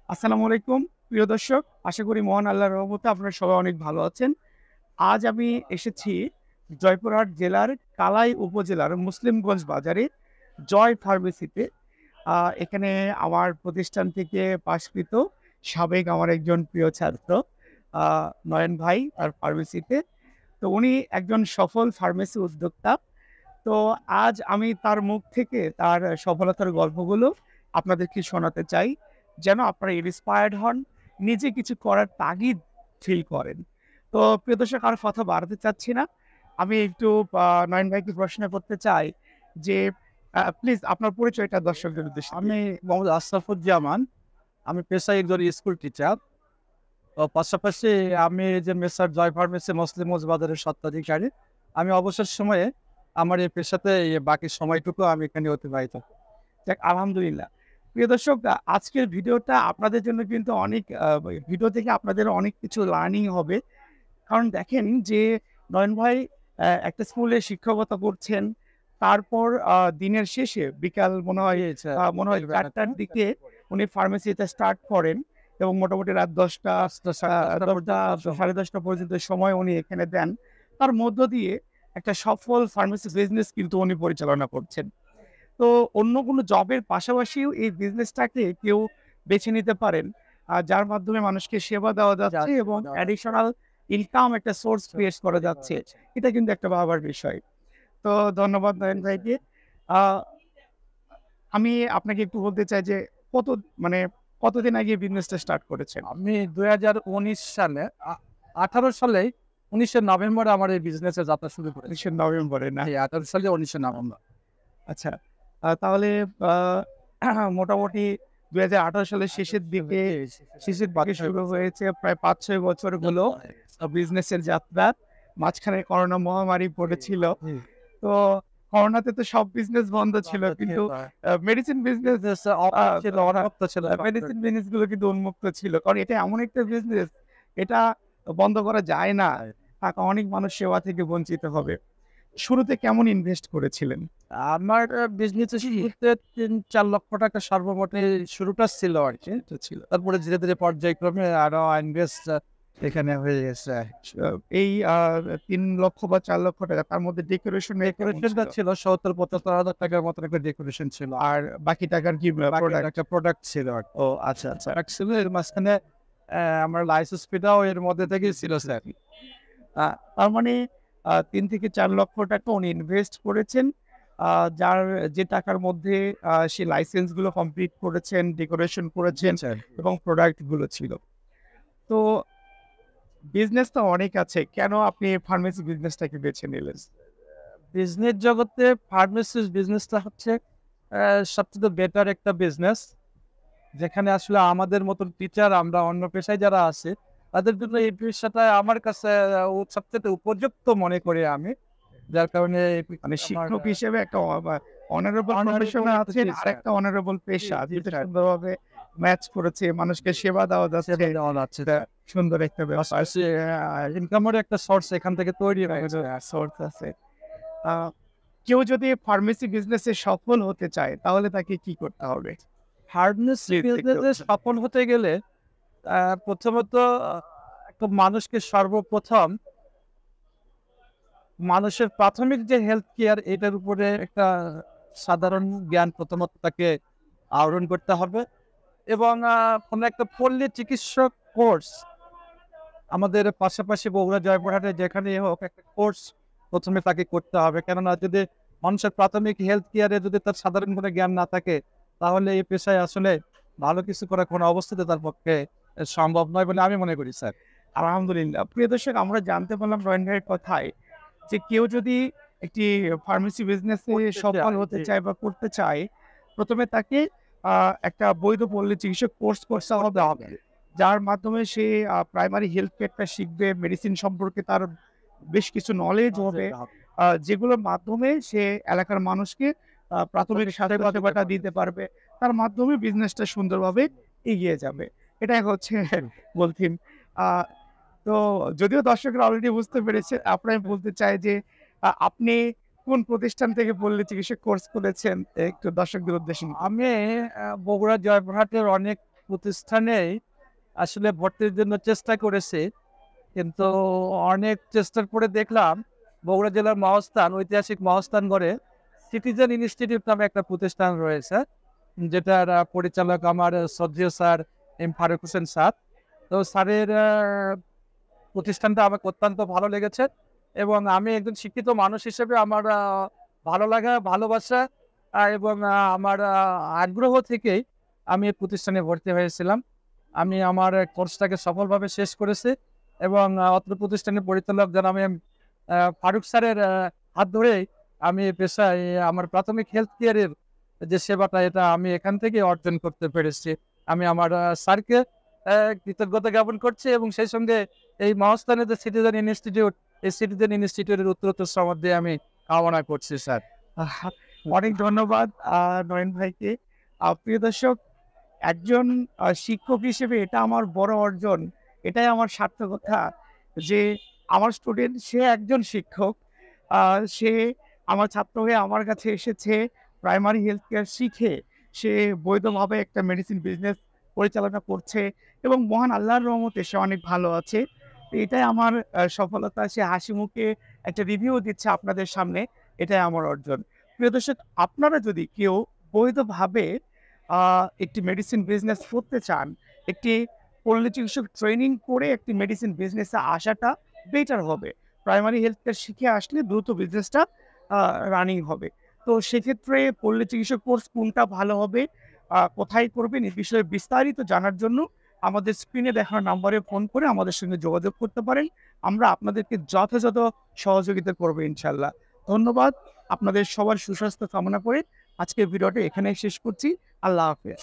আসসালামু আলাইকুম প্রিয় দর্শক। আশা করি মহান আল্লাহর রহমতে আপনারা সবাই অনেক ভালো আছেন। আজ আমি এসেছি জয়পুরহাট জেলার কালাই উপজেলার মুসলিমগঞ্জ বাজারে জয় ফার্মেসিতে। এখানে আমার প্রতিষ্ঠান থেকে পাশকৃত সাবেক আমার একজন প্রিয় ছাত্র আ নয়ন ভাই তার ফার্মেসিতে। তো উনি একজন সফল ফার্মেসি উদ্যোক্তা। তো আজ আমি তার মুখ থেকে তার সফলতার গল্পগুলো আপনাদেরকে শোনাতে চাই। যেন আপনারা ইন্সপায়ার্ড হন, নিজে কিছু করার তাগিদ ফিল করেন। তো প্রিয় দর্শক আর কথা বাড়াতে চাচ্ছি না। আমি একটু নয়ন ভাইকে প্রশ্ন করতে চাই যে প্লিজ আপনার পরিচয়টা দর্শকদের উদ্দেশ্যে দিন। আমি মোহাম্মদ আশরাফুজ্জামান। আমি পেশায় একজন স্কুল টিচার। পাশাপাশি আমি এই যে মেসার জয় ফার্মেসি মুসলিমগঞ্জ বাজারের স্বত্বাধিকারী। আমি অবসর সময়ে আমার এই পেশাতে বাকি সময়টুকু আমি এখানে অতিবাহিত করি। যাক আলহামদুলিল্লাহ। প্রিয় দর্শক আজকের ভিডিওটা আপনাদের জন্য কিন্তু অনেক ভিডিও থেকে আপনাদের অনেক কিছু লার্নিং হবে। কারণ দেখেন যে নয়ন ভাই একটা স্কুলে শিক্ষকতা করছেন। তারপর দিনের শেষে বিকাল মনে হয় ৪ টার দিকে উনি ফার্মেসিতে স্টার্ট করেন এবং মোটামুটি রাত ১০টা ১০টা ১০:৩০ পর্যন্ত সময় উনি এখানে দেন। তার মধ্য দিয়ে একটা সফল ফার্মেসি বিজনেস কিন্তু উনি পরিচালনা করছেন। তো অন্য কোনো জবের পাশাপাশিও এই বিজনেসটাকে কেউ বেছে নিতে পারেন। যার মাধ্যমে মানুষকে সেবা দেওয়া যাচ্ছে এবং অ্যাডিশনাল ইনকাম একটা সোর্স ক্রিয়েট করা যাচ্ছে। এটা কিন্তু একটা ভাবার বিষয়। তো ধন্যবাদ নয়ন ভাইকে। আ আমি আপনাকে একটু বলতে চাই যে কত মানে কতদিন আগে বিজনেসটা স্টার্ট করেছেন? আমি ২০১৯ সালে ১৮ সালেই ১৯শে নভেম্বর আমার এই বিজনেসে যাত্রা শুরু করেছি। ১৯ নভেম্বরে না? ১৮ সালে ১৯শে নভেম্বর। আচ্ছা। তাহলে আ মোটামুটি ২০১৮ সালের শেষের দিকে শুরু হয়েছে প্রায় ৫-৬ বছর হলো বিজনেসের যাত্রা। মাঝখানে করোনা মহামারী পড়েছিল। তো করোনাতে তো সব বিজনেস বন্ধ ছিল। কিন্তু মেডিসিন বিজনেস ছিল, অনারক্ত ছিল। মেডিসিন বিজনেস গুলো কিন্তু উন্মুক্ত ছিল। কারণ এটা এমন একটা বিজনেস, এটা বন্ধ করা যায় না। অনেক মানুষ সেবা থেকে বঞ্চিত হবে। শুরুতে কেমন ইনভেস্ট করেছিলেন? আমার বিজনেসের শুরুতে ৳৩-৪ লক্ষ সর্বমোট শুরুটা ছিল আরকি। তারপরে ধীরে, ধীরে পর্যায়ক্রমে আরো ইনভেস্ট এখানে হয়ে গেছে। এই ৩ লক্ষ বা ৪ লক্ষ টাকা তার মধ্যে ডেকোরেশন ডেকোরেশনটা ছিল ৳৭০-৭৫,০০০ মতো একটা ডেকোরেশন ছিল। আর বাকি টাকার কি বাকি প্রোডাক্ট? একটা প্রোডাক্ট ছিল আরকি। ও আচ্ছা, আচ্ছা। প্রোডাক্ট ছিল এর মাঝখানে আমার লাইসেন্স ফিটাও এর মধ্যে থেকেই ছিল স্যার। তার মানে ৩ থেকে ৪ লক্ষ টাকা উনি ইনভেস্ট করেছেন। আ যার যে টাকার মধ্যে সে লাইসেন্স গুলো কমপ্লিট করেছেন, ডেকোরেশন করেছেন স্যার। এবং প্রোডাক্ট গুলো ছিল। তো বিজনেস তো অনেক আছে। কেন আপনি ফার্মেসি বিজনেসটাকে বেছে নিলেন? বিজনেস জগতে ফার্মেসির বিজনেসটা হচ্ছে সবচেয়ে বেটার একটা বিজনেস। যেখানে আসলে আমাদের মতন টিচার আমরা অন্য পেশায় যারা আছে, তাদের জন্য এই পেশাটা আমার কাছে সবচাইতে উপযুক্ত মনে করি আমি। যার কারণে মানে আমার শিক্ষক হিসেবে একটা অনারেবল প্রফেশন honorable আছেন, জি স্যার। আরেকটা অনারেবল পেশা জি যেটা স্যার। সুন্দরভাবে ম্যাচ করেছে। মানুষকে সেবা দেওয়া যাচ্ছে। সেবা দেওয়া যাচ্ছে এটা স্যার। সুন্দর একটা ব্যাপার। পাশাপাশি ইনকামেরও একটা সোর্স এখান থেকে তৈরি হয়েছে। সোর্স আছে। আ কেউ যদি ফার্মেসি বিজনেসে সফল হতে চায় তাহলে তাকে কি করতে হবে? ফার্মেসি প্লিজ একটু বিজনেসে সফল হতে গেলে প্রথমত একটা মানুষকে সর্বপ্রথম মানুষের প্রাথমিক যে হেলথ কেয়ার এটার উপরে একটা সাধারণ জ্ঞান প্রথমত তাকে আহরণ করতে হবে এবং কোনো একটা পল্লী চিকিৎসক কোর্স আমাদের পাশাপাশি বগুড়া জয়পুরহাটে যেখানেই হোক একটা কোর্স প্রথমে তাকে করতে হবে। কেননা যদি মানুষের প্রাথমিক হেলথ কেয়ারে যদি তার সাধারণ কোনো জ্ঞান না থাকে তাহলে এই পেশায় আসলে ভালো কিছু করা কোনো অবস্থাতে তার পক্ষে সম্ভব নয় বলে আমি মনে করি স্যার। আলহামদুলিল্লাহ। প্রিয় দর্শক আমরা জানতে পারলাম রয়েন ভাইয়ের কথায় যে কেউ যদি একটি ফার্মেসি বিজনেসে করতে সফল চাই, হতে জি। চায় বা করতে চায়, ১ম এ তাকে একটা বৈধ পল্লী চিকিৎসক কোর্স করতে হবে। যার মাধ্যমে সে প্রাইমারি হেলথ কেয়ারটা শিখবে, মেডিসিন সম্পর্কে তার বেশ কিছু নলেজ হবে। যেগুলোর মাধ্যমে সে এলাকার মানুষকে প্রাথমিক স্বাস্থ্যসেবাটা দিতে পারবে। তার মাধ্যমে বিজনেসটা সুন্দরভাবে এগিয়ে যাবে। এটাই হচ্ছে মূল থিম। আ তো যদিও দর্শকরা অলরেডি বুঝতে পেরেছে, তারপরে আমি বলতে চাই যে আপনি কোন প্রতিষ্ঠান থেকে পল্লী চিকিৎসা কোর্স করেছেন? একটু দর্শকদের উদ্দেশ্যে আমি বগুড়া জয়পুরহাটের অনেক প্রতিষ্ঠানেই আসলে ভর্তির জন্য চেষ্টা করেছি, কিন্তু অনেক চেষ্টার পরে দেখলাম বগুড়া জেলার মহাস্থান, ঐতিহাসিক মহাস্থানগড়ে সিটিজেন ইনস্টিটিউট নামে একটা প্রতিষ্ঠান রয়েছে, যেটার পরিচালক আমার শ্রদ্ধেয় sir M Faruk Hossain sir. তো স্যারের প্রতিষ্ঠানটা আমাকে অত্যন্ত ভালো লেগেছে, এবং আমি একজন শিক্ষিত মানুষ হিসেবে আমার ভালো লাগা, ভালোবাসা এবং আমার আগ্রহ থেকেই আমি এই প্রতিষ্ঠানে ভর্তি হয়েছিলাম। আমি আমার কোর্সটাকে সফলভাবে শেষ করেছি, এবং অত্র প্রতিষ্ঠানের পরিচালক জনাব এম ফারুক স্যারের হাত ধরেই আমি পেশায় আমার প্রাথমিক হেলথ কেয়ারের যে সেবাটা, এটা আমি এখান থেকে অর্জন করতে পেরেছি। আমি আমার স্যারকে কৃতজ্ঞতা জ্ঞাপন করছি, এবং সেই সঙ্গে এই মহাস্থানের যে সিটিজেন ইনস্টিটিউট, এই সিটিজেন ইনস্টিটিউটের উত্তরোত্তর সমৃদ্ধি আমি কামনা করছি স্যার। আহ, অনেক ধন্যবাদ নয়ন ভাইকে। প্রিয় দর্শক, একজন শিক্ষক হিসেবে এটা আমার বড় অর্জন, এটাই আমার সার্থকতা যে আমার স্টুডেন্ট সে একজন শিক্ষক, সে আমার ছাত্র হয়ে আমার কাছে এসেছে, প্রাইমারি হেলথ কেয়ার শিখে সে বৈধভাবে একটা মেডিসিন বিজনেস পরিচালনা করছে, এবং মহান আল্লাহর রহমতে সে অনেক ভালো আছে। তো এটাই আমার সফলতা। সে হাসি মুখে একটা রিভিউ দিচ্ছে আপনাদের সামনে, এটাই আমার অর্জন। প্রিয় দর্শক, আপনারা যদি কেউ বৈধভাবে একটি মেডিসিন বিজনেস করতে চান, একটি পল্লী চিকিৎসক ট্রেনিং করে একটি মেডিসিন বিজনেসে আসাটা বেটার হবে। প্রাইমারি হেলথ কেয়ার শিখে আসলে দ্রুত বিজনেসটা রানিং হবে। তো সেক্ষেত্রে পল্লী চিকিৎসক কোর্স কোনটা ভালো হবে, কোথায় করবেন, এই বিষয়ে বিস্তারিত জানার জন্য আমাদের স্ক্রিনে দেখানো নাম্বারে ফোন করে আমাদের সঙ্গে যোগাযোগ করতে পারেন। আমরা আপনাদেরকে যথাযথ সহযোগিতা করবো ইনশাল্লাহ। ধন্যবাদ। আপনাদের সবার সুস্বাস্থ্য কামনা করে আজকের ভিডিওটা এখানেই শেষ করছি। আল্লাহ হাফেজ।